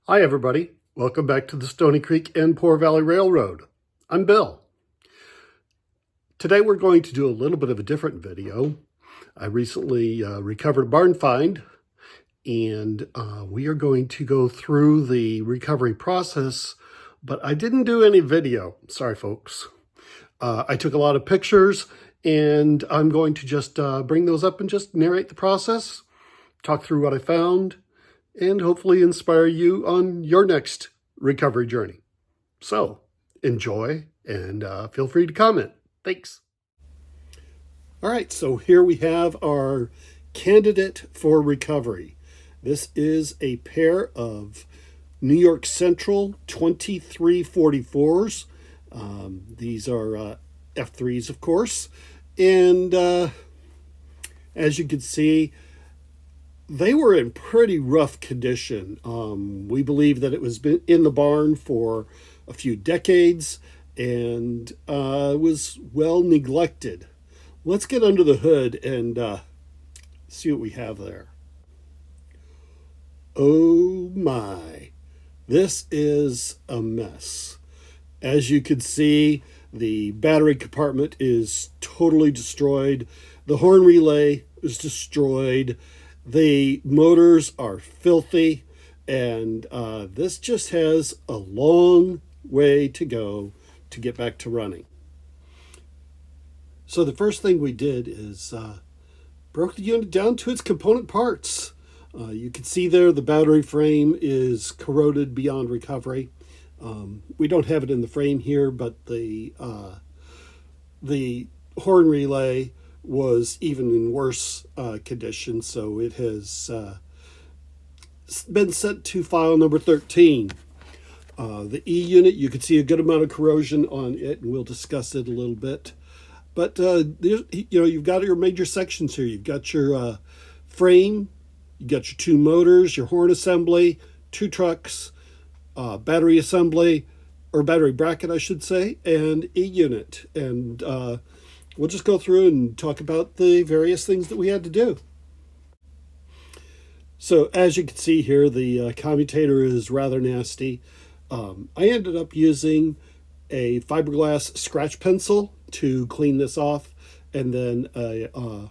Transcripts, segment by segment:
Hi, everybody. Welcome back to the Stony Creek and Poor Valley Railroad. I'm Bill. Today we're going to do a little bit of a different video. I recently recovered a barn find, and we are going to go through the recovery process, but I didn't do any video. Sorry, folks. I took a lot of pictures, and I'm going to just bring those up and just narrate the process, talk through what I found, and hopefully inspire you on your next recovery journey. So, enjoy and feel free to comment. Thanks. All right, so here we have our candidate for recovery. This is a pair of New York Central 2344s. These are F3s, of course. And as you can see, they were in pretty rough condition. We believe that it was been in the barn for a few decades and was well neglected. Let's get under the hood and see what we have there. Oh my, this is a mess. As you can see, the battery compartment is totally destroyed. The horn relay is destroyed. The motors are filthy, and this just has a long way to go to get back to running. So the first thing we did is broke the unit down to its component parts. You can see there the battery frame is corroded beyond recovery. We don't have it in the frame here, but the horn relay was even in worse condition, so it has been sent to file number 13. The E unit, you can see a good amount of corrosion on it, and we'll discuss it a little bit. But you've got your major sections here. You've got your frame, you got your two motors, your horn assembly, two trucks, battery assembly, or battery bracket, I should say, and E unit. And we'll just go through and talk about the various things that we had to do. So as you can see here, the commutator is rather nasty. I ended up using a fiberglass scratch pencil to clean this off, and then a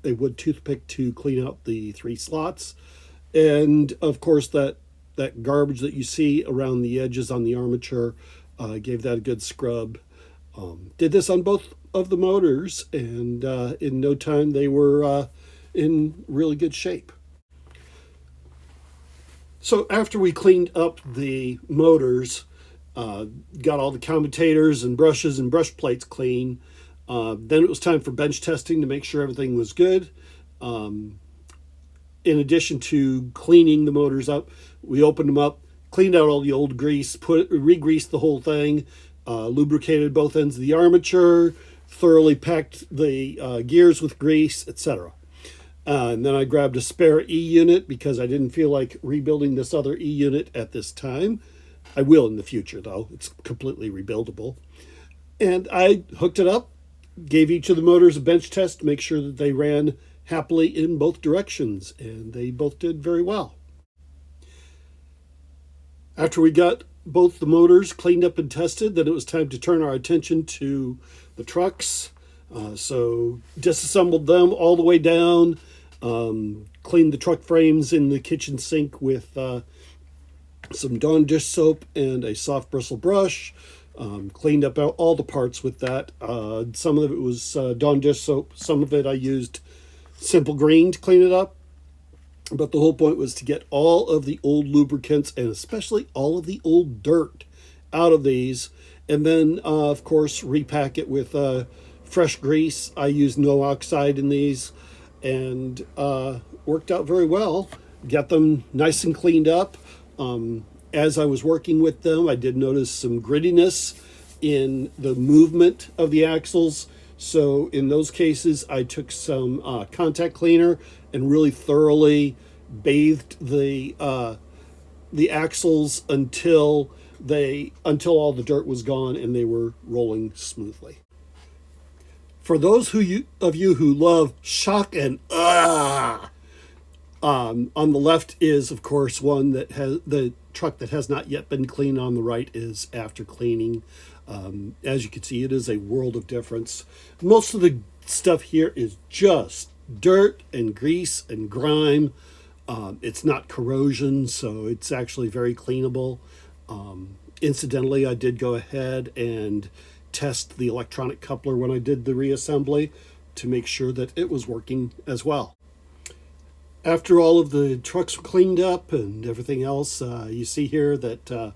wood toothpick to clean out the three slots. And of course that garbage that you see around the edges on the armature, gave that a good scrub. Did this on both of the motors, and in no time they were in really good shape. So after we cleaned up the motors, got all the commutators and brushes and brush plates clean, then it was time for bench testing to make sure everything was good. In addition to cleaning the motors up, we opened them up, cleaned out all the old grease, re-greased the whole thing, lubricated both ends of the armature, thoroughly packed the gears with grease, etc. And then I grabbed a spare E unit because I didn't feel like rebuilding this other E unit at this time. I will in the future, though. It's completely rebuildable. And I hooked it up, gave each of the motors a bench test to make sure that they ran happily in both directions, and they both did very well. After we got both the motors cleaned up and tested, then it was time to turn our attention to the trucks. So disassembled them all the way down, cleaned the truck frames in the kitchen sink with some Dawn dish soap and a soft bristle brush. Cleaned up all the parts with that. Some of it was Dawn dish soap. Some of it I used Simple Green to clean it up. But the whole point was to get all of the old lubricants and especially all of the old dirt out of these. And then, of course, repack it with fresh grease. I used no oxide in these, and worked out very well. Got them nice and cleaned up. As I was working with them, I did notice some grittiness in the movement of the axles. So in those cases, I took some contact cleaner and really thoroughly bathed the axles until all the dirt was gone and they were rolling smoothly. For those of you who love shock and On the left is, of course, one that has the truck that has not yet been cleaned. On the right is after cleaning. As you can see, it is a world of difference. Most of the stuff here is just dirt and grease and grime. It's not corrosion, so it's actually very cleanable. Incidentally, I did go ahead and test the electronic coupler when I did the reassembly to make sure that it was working as well. After all of the trucks were cleaned up and everything else, you see here that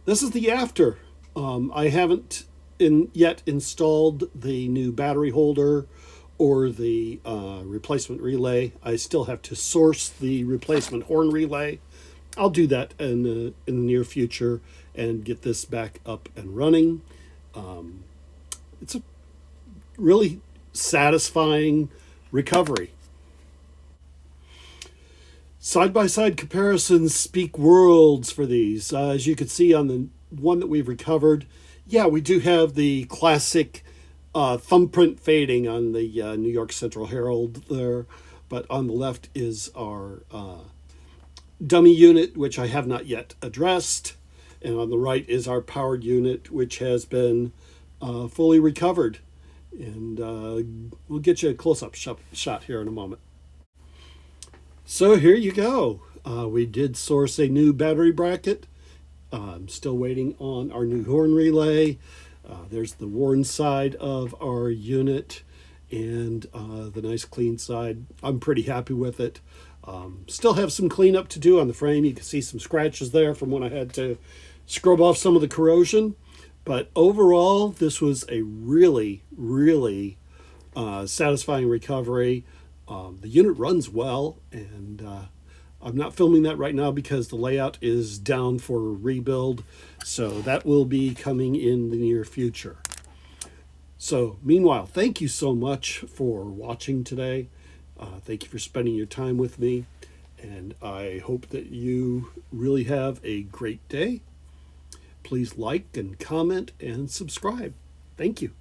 this is the after. I haven't yet installed the new battery holder or the replacement relay. I still have to source the replacement horn relay. I'll do that in the near future and get this back up and running. It's a really satisfying recovery. Side-by-side comparisons speak worlds for these. As you can see on the one that we've recovered, yeah, we do have the classic thumbprint fading on the New York Central Herald there, but on the left is our dummy unit, which I have not yet addressed, and on the right is our powered unit, which has been fully recovered. And we'll get you a close-up shot here in a moment. So here you go. We did source a new battery bracket. I'm still waiting on our new horn relay. There's the worn side of our unit and the nice clean side. I'm pretty happy with it. Still have some cleanup to do on the frame. You can see some scratches there from when I had to scrub off some of the corrosion. But overall, this was a really, really satisfying recovery. The unit runs well, and I'm not filming that right now because the layout is down for rebuild, so that will be coming in the near future. So meanwhile, thank you so much for watching today. Thank you for spending your time with me, and I hope that you really have a great day. Please like and comment and subscribe. Thank you.